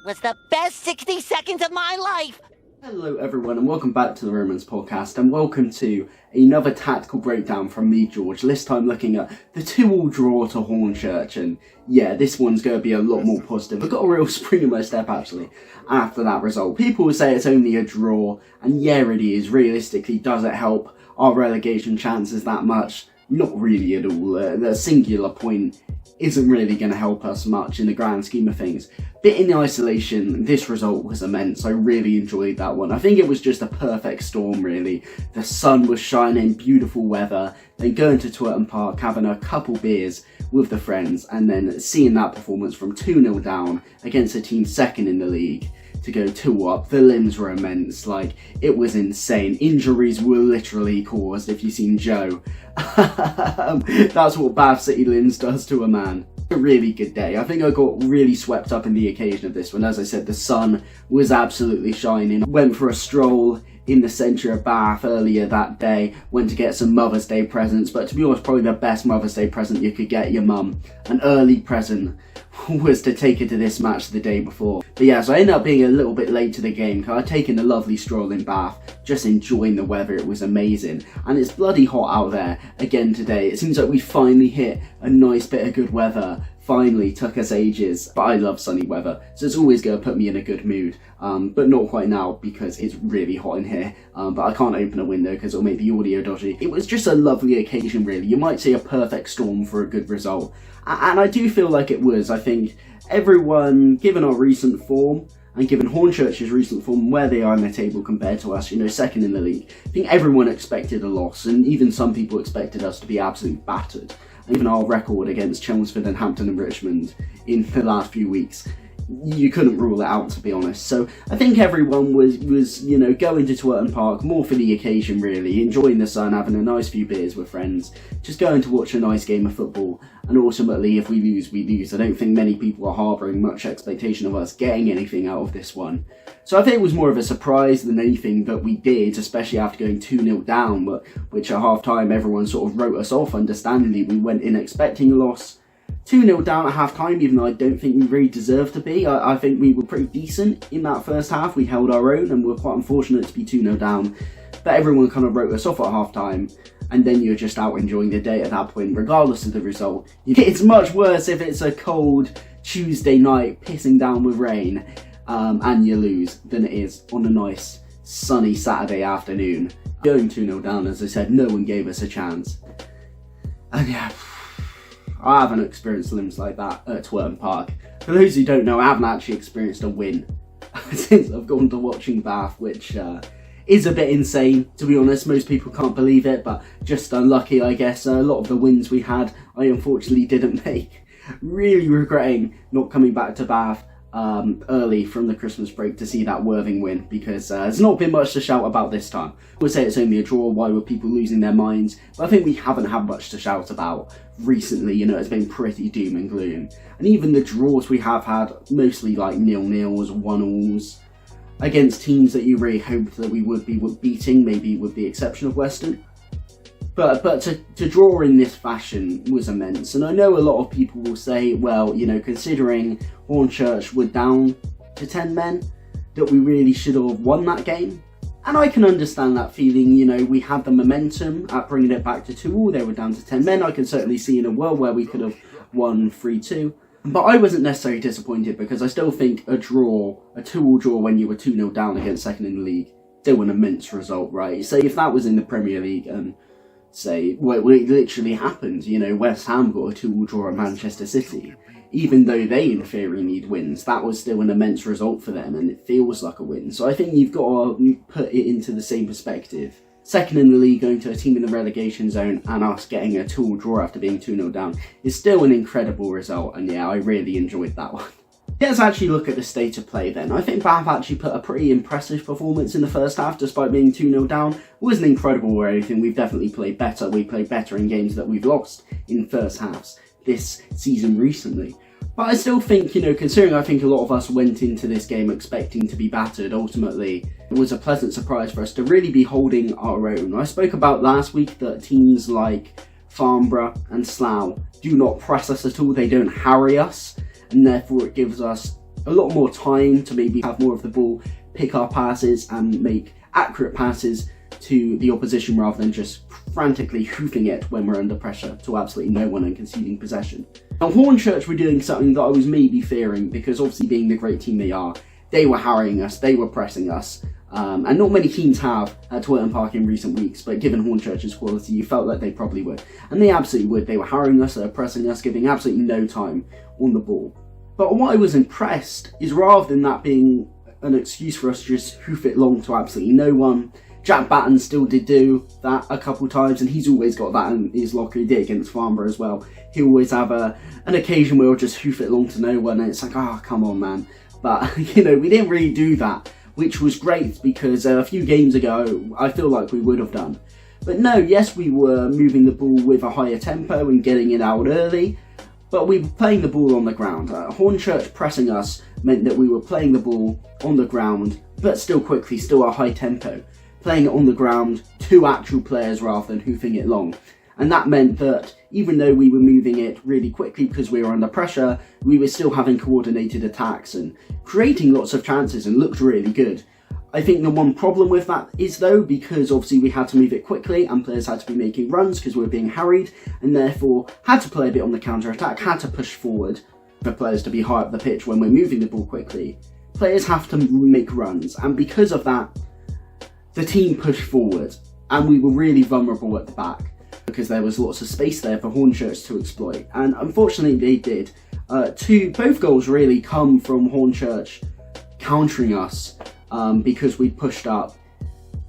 was the best 60 seconds of my life. Hello everyone and welcome back to the Romans podcast, and welcome to another tactical breakdown from me, George, this time looking at the 2-2 draw to Hornchurch. And yeah, this one's going to be a lot more positive. I got a real spring in my step actually after that result. People will say it's only a draw, and yeah it is. Realistically, does it help our relegation chances that much? Not really at all. The singular point isn't really going to help us much in the grand scheme of things. But in isolation, this result was immense. I really enjoyed that one. I think it was just a perfect storm, really. The sun was shining, beautiful weather, then going to Twerton Park, having a couple beers with the friends, and then seeing that performance from 2-0 down against a team second in the league to go 2 up. The limbs were immense, like, it was insane. Injuries were literally caused, if you've seen Joe. That's what Bath City limbs does to a man. A really good day. I think I got really swept up in the occasion of this one. As I said, the sun was absolutely shining. Went for a stroll in the centre of Bath earlier that day, went to get some Mother's Day presents, but to be honest, probably the best Mother's Day present you could get your mum, an early present, was to take her to this match the day before. But yeah, so I ended up being a little bit late to the game because I'd taken a lovely stroll in Bath, just enjoying the weather. It was amazing, and it's bloody hot out there again today. It seems like we finally hit a nice bit of good weather. Finally, took us ages, but I love sunny weather, so it's always going to put me in a good mood, but not quite now because it's really hot in here, but I can't open a window because it'll make the audio dodgy. It was just a lovely occasion, really. You might say a perfect storm for a good result, and I do feel like it was. I think everyone, given our recent form, and given Hornchurch's recent form, where they are in the table compared to us, second in the league, I think everyone expected a loss, and even some people expected us to be absolutely battered. Even our record against Chelmsford and Hampton and Richmond in the last few weeks, you couldn't rule it out, to be honest. So I think everyone was going to Twerton Park more for the occasion, really, enjoying the sun, having a nice few beers with friends, just going to watch a nice game of football. And ultimately, if we lose, we lose. I don't think many people are harbouring much expectation of us getting anything out of this one. So I think it was more of a surprise than anything that we did, especially after going 2-0 down, which at half-time everyone sort of wrote us off, understandably. We went in expecting a loss. 2-0 down at half-time, even though I don't think we really deserved to be. I think we were pretty decent in that first half. We held our own and were quite unfortunate to be 2-0 down. But everyone kind of wrote us off at half-time, and then you're just out enjoying the day at that point, regardless of the result. It's much worse if it's a cold Tuesday night, pissing down with rain, and you lose, than it is on a nice, sunny Saturday afternoon. Going 2-0 down, as I said, no one gave us a chance. And yeah, I haven't experienced limbs like that at Twerton Park. For those who don't know, I haven't actually experienced a win since I've gone to watching Bath, which is a bit insane, to be honest. Most people can't believe it, but just unlucky, I guess. A lot of the wins we had, I unfortunately didn't make. Really regretting not coming back to Bath early from the Christmas break to see that Worthing win, because there's not been much to shout about this time. We'll say it's only a draw. Why were people losing their minds? But I think we haven't had much to shout about recently. It's been pretty doom and gloom, and even the draws we have had, mostly like 0-0s, 1-1s, against teams that you really hoped that we would be beating, maybe with the exception of Western. But to draw in this fashion was immense. And I know a lot of people will say, well, considering Hornchurch were down to 10 men, that we really should have won that game. And I can understand that feeling. We had the momentum at bringing it back to 2-2. They were down to 10 men. I can certainly see in a world where we could have won 3-2. But I wasn't necessarily disappointed, because I still think a 2-2 draw when you were 2-0 down against second in the league, still an immense result, right? Say if that was in the Premier League and it literally happened, West Ham got a 2-2 draw at Manchester City, even though they in theory need wins, that was still an immense result for them, and it feels like a win. So I think you've got to put it into the same perspective. Second in the league, going to a team in the relegation zone, and us getting a 2-2 draw after being 2-0 down is still an incredible result, and yeah, I really enjoyed that one. Let's actually look at the state of play then. I think Bath actually put a pretty impressive performance in the first half, despite being 2-0 down. It wasn't incredible or anything. We've definitely played better. We played better in games that we've lost in first halves this season recently. But I still think, considering I think a lot of us went into this game expecting to be battered, ultimately it was a pleasant surprise for us to really be holding our own. I spoke about last week that teams like Farnborough and Slough do not press us at all. They don't harry us, and therefore it gives us a lot more time to maybe have more of the ball, pick our passes and make accurate passes to the opposition rather than just frantically hoofing it when we're under pressure to absolutely no one and conceding possession. Now Hornchurch were doing something that I was maybe fearing, because obviously being the great team they are, they were harrying us, they were pressing us, and not many teams have at Twerton Park in recent weeks, but given Hornchurch's quality, you felt like they probably would. And they absolutely would. They were harrying us, they were pressing us, giving absolutely no time on the ball. But what I was impressed is, rather than that being an excuse for us to just hoof it long to absolutely no one, Batten still did do that a couple times, and he's always got that in his locker. He did against Farnborough as well. He'll always have an occasion where he'll just hoof it long to no one, and it's like, oh, come on, man. But, you know, we didn't really do that, which was great, because a few games ago, I feel like we would have done. But no, yes, we were moving the ball with a higher tempo and getting it out early, but we were playing the ball on the ground. Hornchurch pressing us meant that we were playing the ball on the ground, but still quickly, still at a high tempo. Playing it on the ground to actual players rather than hoofing it long. And that meant that even though we were moving it really quickly because we were under pressure, we were still having coordinated attacks and creating lots of chances and looked really good. I think the one problem with that is, though, because obviously we had to move it quickly and players had to be making runs because we were being harried, and therefore had to play a bit on the counter-attack, had to push forward for players to be high up the pitch when we're moving the ball quickly. Players have to make runs, and because of that, the team pushed forward, and we were really vulnerable at the back because there was lots of space there for Hornchurch to exploit, and unfortunately they did. Both goals really come from Hornchurch countering us because we pushed up,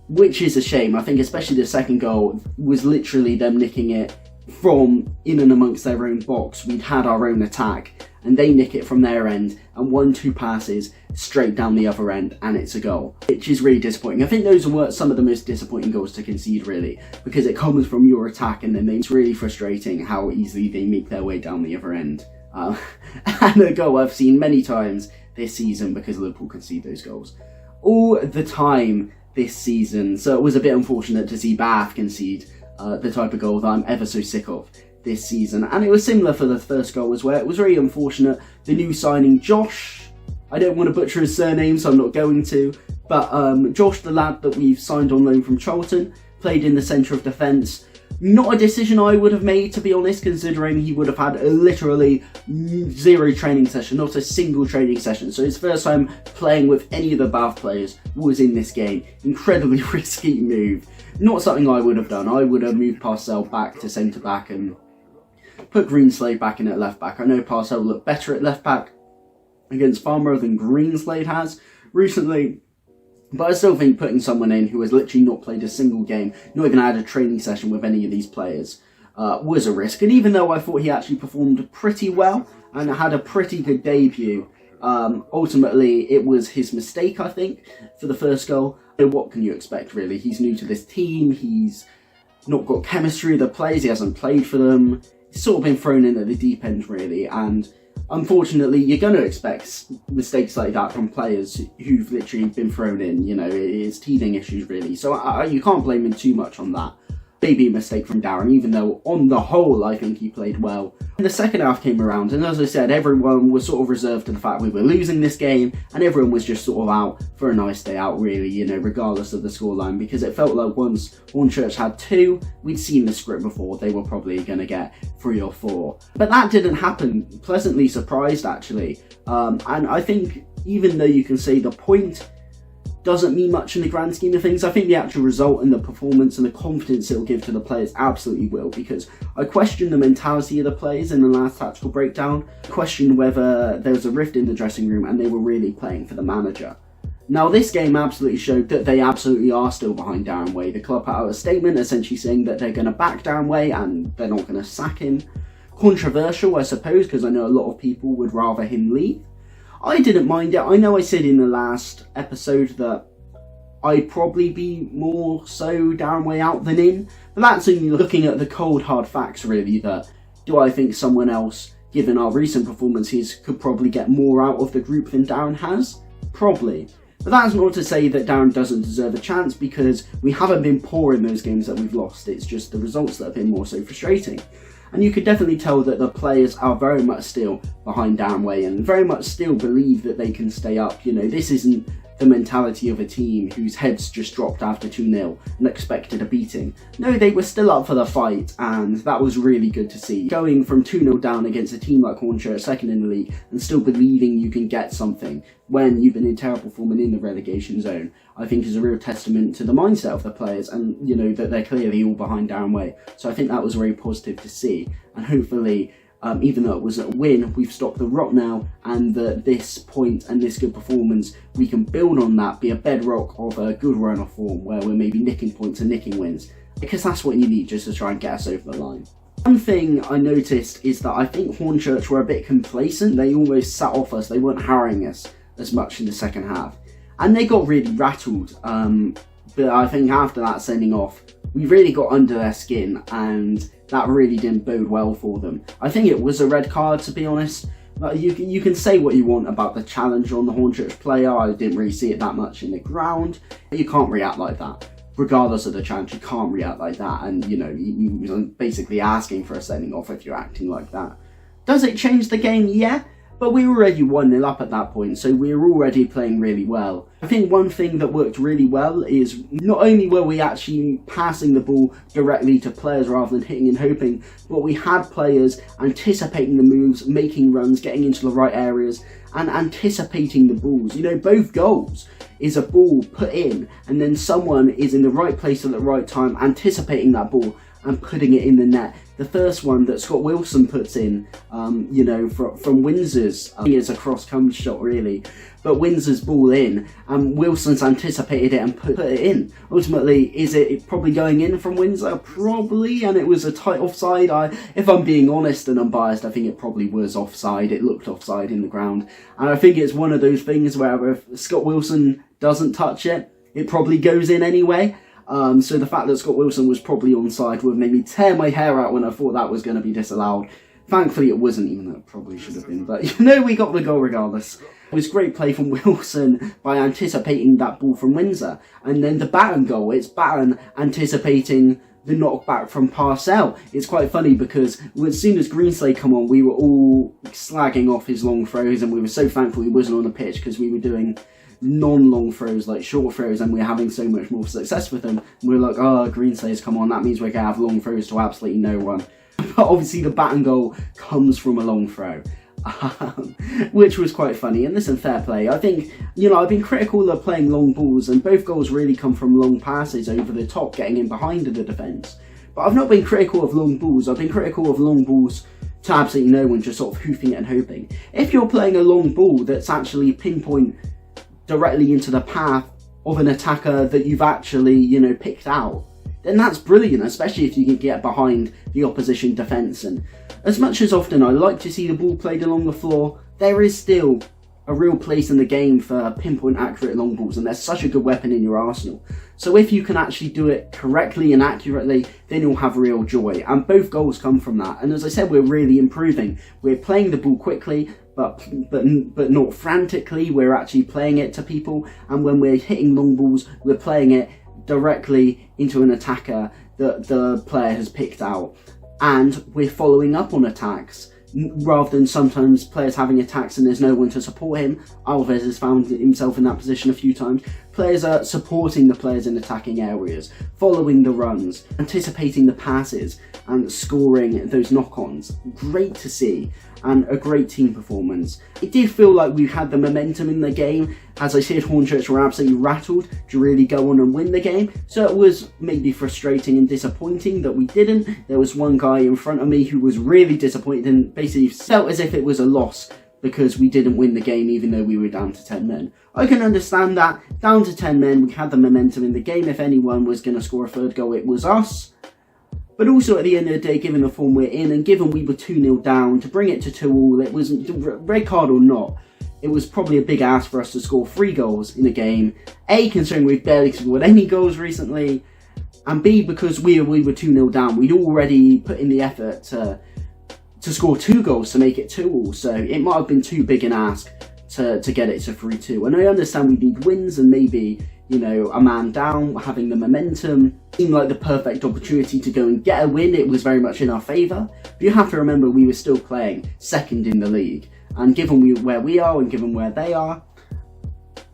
which is a shame. I think especially the second goal was literally them nicking it from in and amongst their own box. We'd had our own attack and they nick it from their end, and 1-2 passes straight down the other end, and it's a goal, which is really disappointing. I think those were some of the most disappointing goals to concede, really, because it comes from your attack, and then it's really frustrating how easily they make their way down the other end. And a goal I've seen many times this season, because Liverpool concede those goals all the time this season, so it was a bit unfortunate to see Bath concede the type of goal that I'm ever so sick of this season. And it was similar for the first goal as well. It was really unfortunate. The new signing, Josh, I don't want to butcher his surname, so I'm not going to, but Josh, the lad that we've signed on loan from Charlton, played in the centre of defence. Not a decision I would have made, to be honest, considering he would have had literally 0 training session, not a single training session. So his first time playing with any of the Bath players was in this game. Incredibly risky move. Not something I would have done. I would have moved Parcell back to centre back and put Greenslade back in at left back. I know Parcell looked better at left back against Farnborough than Greenslade has recently, but I still think putting someone in who has literally not played a single game, not even had a training session with any of these players, was a risk. And even though I thought he actually performed pretty well and had a pretty good debut, ultimately it was his mistake, I think, for the first goal. So what can you expect, really? He's new to this team, he's not got chemistry with the players, he hasn't played for them. He's sort of been thrown in at the deep end, really, and unfortunately you're going to expect mistakes like that from players who've literally been thrown in. You know, it's teething issues, really, so you can't blame him too much on that. Maybe a mistake from Darren, even though on the whole I think he played well. And the second half came around, and as I said, everyone was sort of reserved to the fact we were losing this game, and everyone was just sort of out for a nice day out, really, you know, regardless of the scoreline, because it felt like once Hornchurch had 2, we'd seen the script before, they were probably going to get 3 or 4. But that didn't happen. Pleasantly surprised, actually. And I think, even though you can say the point doesn't mean much in the grand scheme of things, I think the actual result and the performance and the confidence it'll give to the players absolutely will, because I question the mentality of the players in the last tactical breakdown. I question whether there was a rift in the dressing room and they were really playing for the manager. Now, this game absolutely showed that they absolutely are still behind Darren Way. The club put out a statement essentially saying that they're going to back Darren Way and they're not going to sack him. Controversial, I suppose, because I know a lot of people would rather him leave. I didn't mind it. I know I said in the last episode that I'd probably be more so Darren Way out than in, but that's only looking at the cold hard facts, really, that do I think someone else, given our recent performances, could probably get more out of the group than Darren has? Probably. But that's not to say that Darren doesn't deserve a chance, because we haven't been poor in those games that we've lost. It's just the results that have been more so frustrating. And you could definitely tell that the players are very much still behind Danway and very much still believe that they can stay up. You know, this isn't the mentality of a team whose heads just dropped after 2-0 and expected a beating. No, they were still up for the fight, and that was really good to see. Going from 2-0 down against a team like Hornchurch, second in the league, and still believing you can get something when you've been in terrible form and in the relegation zone, I think is a real testament to the mindset of the players, and you know that they're clearly all behind Danway. So I think that was very positive to see, and hopefully even though it was a win, we've stopped the rot now, and that this point and this good performance, we can build on that, be a bedrock of a good run of form where we're maybe nicking points and nicking wins, because that's what you need just to try and get us over the line. One thing I noticed is that I think Hornchurch were a bit complacent. They almost sat off us, they weren't harrying us as much in the second half, and they got really rattled, but I think after that sending off, we really got under their skin, and that really didn't bode well for them. I think it was a red card, to be honest. You can say what you want about the challenge on the Hornchurch player. I didn't really see it that much in the ground. You can't react like that. Regardless of the challenge, you can't react like that. And, you know, you're basically asking for a sending off if you're acting like that. Does it change the game? Yeah. But we were already 1-0 up at that point, so we were already playing really well. I think one thing that worked really well is not only were we actually passing the ball directly to players rather than hitting and hoping, but we had players anticipating the moves, making runs, getting into the right areas, and anticipating the balls. You know, both goals is a ball put in, and then someone is in the right place at the right time, anticipating that ball and putting it in the net. The first one that Scott Wilson puts in, you know, from Windsor's, I think it's a cross-come shot really, but Windsor's ball in, and Wilson's anticipated it and put it in. Ultimately, is it probably going in from Windsor? Probably, and it was a tight offside. If I'm being honest and unbiased, I think it probably was offside. It looked offside in the ground, and I think it's one of those things where if Scott Wilson doesn't touch it, it probably goes in anyway. So the fact that Scott Wilson was probably onside would make me tear my hair out when I thought that was going to be disallowed. Thankfully it wasn't, even though it probably should have been. But you know, we got the goal regardless. It was great play from Wilson by anticipating that ball from Windsor. And then the Batten goal, it's Batten anticipating the knockback from Parcell. It's quite funny because as soon as Greenslade come on, we were all slagging off his long throws, and we were so thankful he wasn't on the pitch because we were doing non-long throws, like short throws, and we're having so much more success with them. And we're like, oh, Greenslade's come on, that means we're going to have long throws to absolutely no one. But obviously the Batten goal comes from a long throw, which was quite funny. And listen, fair play. I think, you know, I've been critical of playing long balls, and both goals really come from long passes over the top, getting in behind the defence. But I've not been critical of long balls. I've been critical of long balls to absolutely no one, just sort of hoofing it and hoping. If you're playing a long ball that's actually pinpoint directly into the path of an attacker that you've actually, you know, picked out, then that's brilliant, especially if you can get behind the opposition defence. And as much as often I like to see the ball played along the floor, there is still a real place in the game for pinpoint accurate long balls, and there's such a good weapon in your arsenal. So if you can actually do it correctly and accurately, then you'll have real joy, and both goals come from that. And as I said, we're really improving. We're playing the ball quickly, but not frantically. We're actually playing it to people, and when we're hitting long balls, we're playing it directly into an attacker that the player has picked out, and we're following up on attacks rather than sometimes players having attacks and there's no one to support him. Alves has found himself in that position a few times. Players are supporting the players in attacking areas, following the runs, anticipating the passes and scoring those knock-ons. Great to see, and a great team performance. It did feel like we had the momentum in the game. As I said, Hornchurch were absolutely rattled to really go on and win the game, so it was maybe frustrating and disappointing that we didn't. There was one guy in front of me who was really disappointed and basically felt as if it was a loss because we didn't win the game even though we were down to 10 men. I can understand that. Down to 10 men, we had the momentum in the game. If anyone was going to score a third goal, it was us. But also at the end of the day, given the form we're in, and given we were 2-0 down, to bring it to 2-2, it wasn't, red card or not, it was probably a big ask for us to score 3 goals in a game. A, considering we've barely scored any goals recently, and B, because we were 2-0 down. We'd already put in the effort to score 2 goals to make it 2-2, so it might have been too big an ask to get it to 3-2. And I understand we need wins, and maybe, you know, a man down, having the momentum, seemed like the perfect opportunity to go and get a win. It was very much in our favour. But you have to remember we were still playing second in the league. And given where we are and given where they are,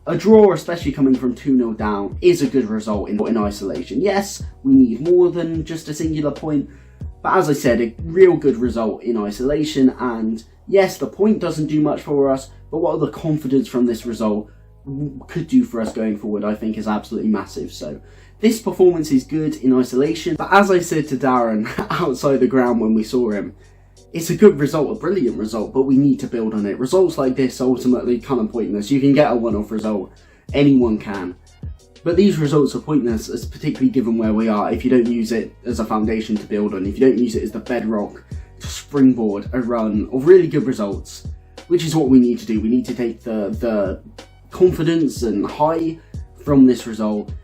a draw, especially coming from 2-0 down, is a good result in isolation. Yes, we need more than just a singular point, but as I said, a real good result in isolation. And yes, the point doesn't do much for us, but what the confidence from this result could do for us going forward, I think, is absolutely massive. So this performance is good in isolation, but as I said to Darren outside the ground when we saw him, it's a good result, a brilliant result, but we need to build on it. Results like this ultimately kind of pointless. You can get a one-off result, anyone can, but these results are pointless, as particularly given where we are, if you don't use it as a foundation to build on, if you don't use it as the bedrock to springboard a run of really good results, which is what we need to do. We need to take the confidence and high from this result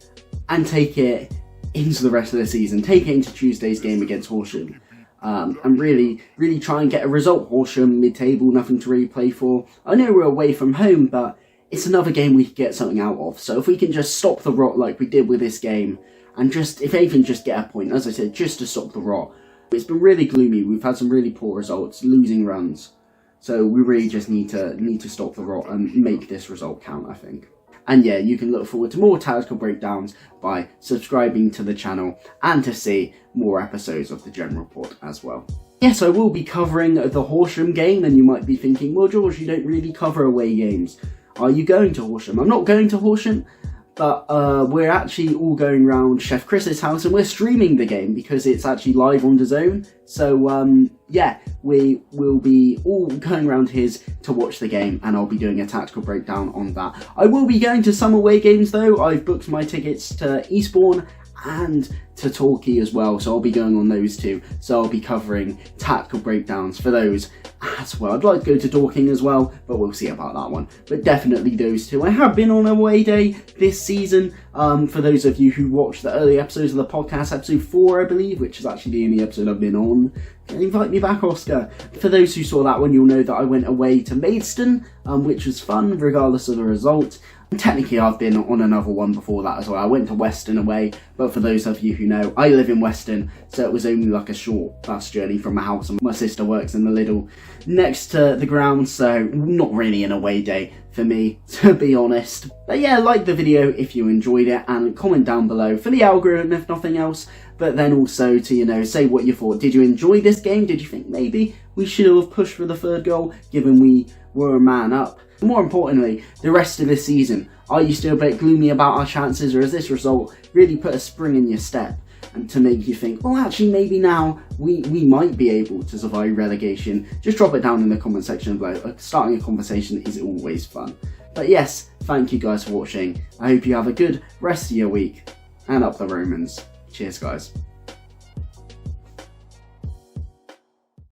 and take it into the rest of the season, take it into Tuesday's game against Horsham. And really try and get a result. Horsham, mid-table, nothing to really play for. I know we're away from home, but it's another game we could get something out of. So if we can just stop the rot like we did with this game, and just, if anything, just get a point, as I said, just to stop the rot. It's been really gloomy. We've had some really poor results, losing runs. So we really just need to stop the rot and make this result count, I think. And yeah, you can look forward to more tactical breakdowns by subscribing to the channel and to see more episodes of the General Report as well. Yes, I will be covering the Horsham game, and you might be thinking, well, George, you don't really cover away games. Are you going to Horsham? I'm not going to Horsham, but we're actually all going round Chef Chris's house and we're streaming the game because it's actually live on DAZN. So yeah, we will be all going around his to watch the game, and I'll be doing a tactical breakdown on that. I will be going to some away games though. I've booked my tickets to Eastbourne and to Torquay as well, so I'll be going on those two. So I'll be covering tactical breakdowns for those as well. I'd like to go to Dorking as well, but we'll see about that one. But definitely those two. I have been on away day this season. For those of you who watched the early episodes of the podcast, episode 4 I believe, which is actually the only episode I've been on. Invite me back, Oscar. For those who saw that one, you'll know that I went away to Maidstone, which was fun regardless of the result. And technically I've been on another one before that as well. I went to Weston away, but for those of you who know, I live in Weston, so it was only like a short bus journey from my house, and my sister works in the Lidl next to the ground, so not really an away day for me, to be honest. But yeah, like the video if you enjoyed it, and comment down below for the algorithm if nothing else, but then also to, you know, say what you thought. Did you enjoy this game? Did you think maybe we should have pushed for the third goal given we were a man up? More importantly, the rest of this season, are you still a bit gloomy about our chances, or has this result really put a spring in your step and to make you think, well, actually maybe now we might be able to survive relegation? Just drop it down in the comment section below. Starting a conversation is always fun. But yes, thank you guys for watching. I hope you have a good rest of your week, and up the Romans. Cheers guys.